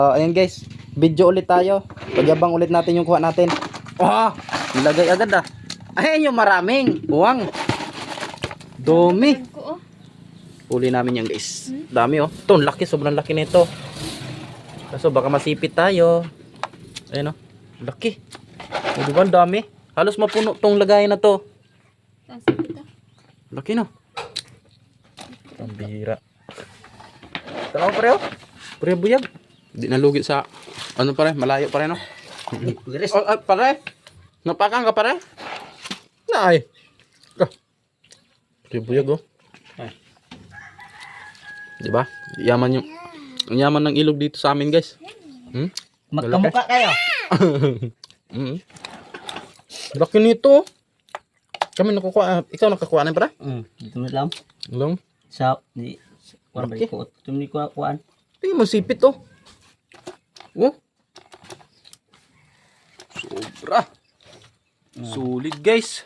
Ayan guys, video ulit tayo. Pagyabang ulit natin yung kuha natin. Nilagay agad ah. Ayan yung maraming uwang. Dumi. Uli namin yan guys. Dami oh. Ito, laki, sobrang laki nito. Kaso baka masipit tayo. Ayan oh, laki. O diba, dami. Halos mapuno tong lagayan na to. Laki no. Ang bihira. Tama pareho. Pareho buyag. Di nalugi sa ano pare, malayo pare no. Pare. Napakan ka pare? Nay. Pareho buyag oh. Di ba? Yaman yaman ng ilog dito sa amin guys. Magkamukha kayo. Laki nito. Kami nakukuha, ikaw nakakuha na pare? Dito na lang. Lang. Sa ni kuan ba Laki. ko? Tumni ko kuan. Tingnan mo sipit oh. Oh. Sobra. Sulit guys.